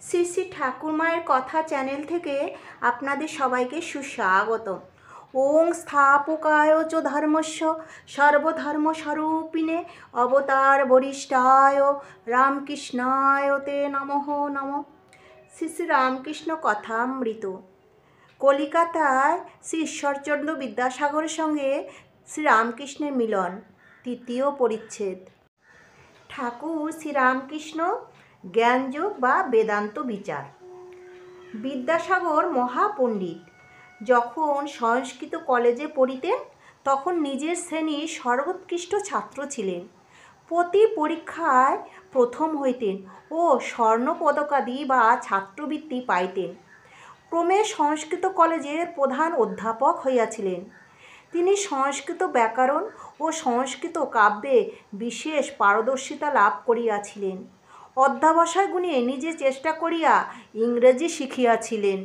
শ্রী শ্রী ঠাকুরমায়ের কথা চ্যানেল থেকে আপনাদের সবাইকে সুস্বাগত। ওং স্থাপকায় চ ধর্মস্য সর্বধর্মস্বরূপিণে অবতার বরিষ্ঠায় রামকৃষ্ণায় তে নমঃ নমঃ। শ্রী শ্রী রামকৃষ্ণ কথামৃত। কলিকাতায় শ্রী ঈশ্বরচন্দ্র বিদ্যাসাগরের সঙ্গে শ্রী রামকৃষ্ণের মিলন, তৃতীয় পরিচ্ছেদ। ঠাকুর শ্রীরামকৃষ্ণ জ্ঞানযোগ বা বেদান্ত বিচার। বিদ্যাসাগর মহাপণ্ডিত। যখন সংস্কৃত কলেজে পড়িতেন তখন নিজের শ্রেণীর সর্বোৎকৃষ্ট ছাত্র ছিলেন। প্রতি পরীক্ষায় প্রথম হইতেন ও স্বর্ণপদকাদি বা ছাত্রবৃত্তি পাইতেন। ক্রমে সংস্কৃত কলেজের প্রধান অধ্যাপক হইয়াছিলেন। তিনি সংস্কৃত ব্যাকরণ ও সংস্কৃত কাব্যে বিশেষ পারদর্শিতা লাভ করিয়াছিলেন। অধ্যবসায় গুণে নিজে চেষ্টা করিয়া ইংরেজি শিখিয়াছিলেন।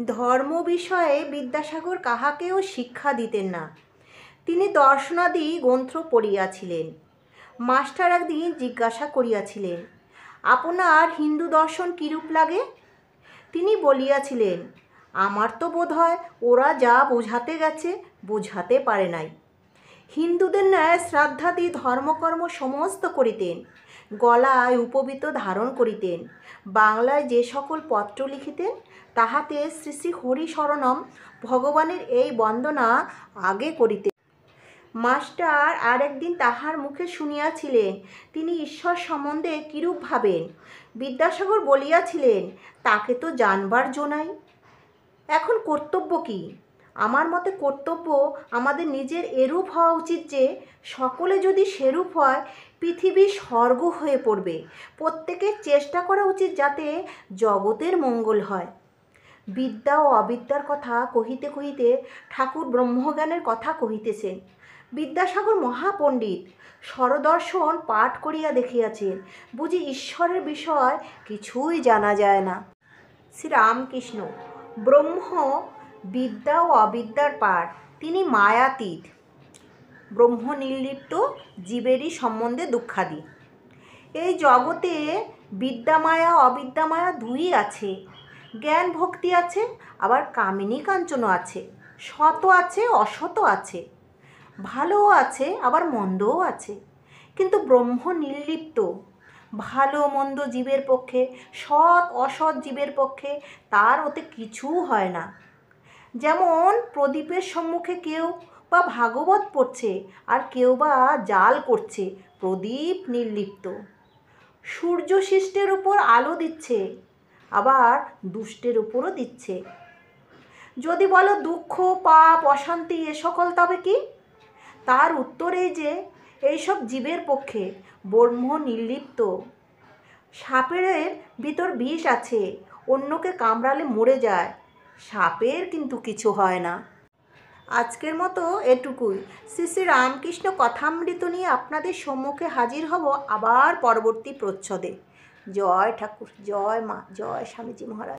ধর্ম বিষয়ে বিদ্যাসাগর কাহাকেও শিক্ষা দিতেন না। তিনি দর্শনাদি গ্রন্থ পড়িয়াছিলেন। মাস্টার একদিন জিজ্ঞাসা করিয়াছিলেন, আপনার হিন্দু দর্শন কিরূপ লাগে? তিনি বলিয়াছিলেন, আমার তো বোধ হয় ওরা যা বোঝাতে গেছে বোঝাতে পারে নাই। হিন্দুদের ন্যায় শ্রাদ্ধাদি ধর্মকর্ম সমস্ত করিতেন। গলায় উপবীত ধারণ করিতেন। বাংলায় যে সকল পত্র লিখিতেন তাহাতে শ্রী শ্রী হরিশরণম ভগবানের এই বন্দনা আগে করিতেন। মাস্টার আর একদিন তাহার মুখে শুনিয়াছিলেন তিনি ঈশ্বর সম্বন্ধে কিরূপ ভাবেন। বিদ্যাসাগর বলিয়াছিলেন, তাকে তো জানবার জো নাই। এখন কর্তব্য কি? আমার মতে কর্তব্য আমাদের নিজের এরূপ হওয়া উচিত যে সকলে যদি সেরূপ হয় পৃথিবী স্বর্গ হয়ে পড়বে। প্রত্যেকের চেষ্টা করা উচিত যাতে জগতের মঙ্গল হয়। বিদ্যা ও অবিদ্যার কথা কহিতে কহিতে ঠাকুর ব্রহ্মজ্ঞানের কথা কহিতেছেন। বিদ্যাসাগর মহাপণ্ডিত, স্বরদর্শন পাঠ করিয়া দেখিয়াছেন, বুঝি ঈশ্বরের বিষয় কিছুই জানা যায় না। শ্রীরামকৃষ্ণ ব্রহ্ম বিদ্যা ও অবিদ্যার পার, তিনি মায়াতীত, ব্রহ্ম নির্লিপ্ত, জীবেরই সম্বন্ধে দুঃখাদি। এই জগতে বিদ্যামায়া অবিদ্যামায়া দুই আছে। জ্ঞান ভক্তি আছে, আবার কামিনী কাঞ্চনও আছে। সৎ আছে, অসৎ আছে, ভালোও আছে, আবার মন্দও আছে। কিন্তু ব্রহ্ম নির্লিপ্ত, ভালো মন্দ জীবের পক্ষে, সৎ অসৎ জীবের পক্ষে তার ওতে কিছু হয় না। যেমন প্রদীপের সম্মুখে কেউ বা ভাগবত পড়ছে আর কেউ বা জাল করছে, প্রদীপ নির্লিপ্ত। সূর্য শিষ্টের উপর আলো দিচ্ছে, আবার দুষ্টের উপরও দিচ্ছে। যদি বলো দুঃখ পাপ অশান্তি এ সকল তবে কি? তার উত্তর এই যে এইসব জীবের পক্ষে ব্রহ্ম নির্লিপ্ত। সাপের ভিতর বিষ আছে, অন্যকে কামড়ালে মরে যায়, সাপের কিন্তু কিছু হয় না। আজকের মতো এটুকুই। শ্রী শ্রী রামকৃষ্ণ কথামৃত নিয়ে আপনাদের সম্মুখে হাজির হব আবার পরবর্তী প্রচ্ছদে। জয় ঠাকুর, জয় মা, জয় স্বামীজি মহারাজ।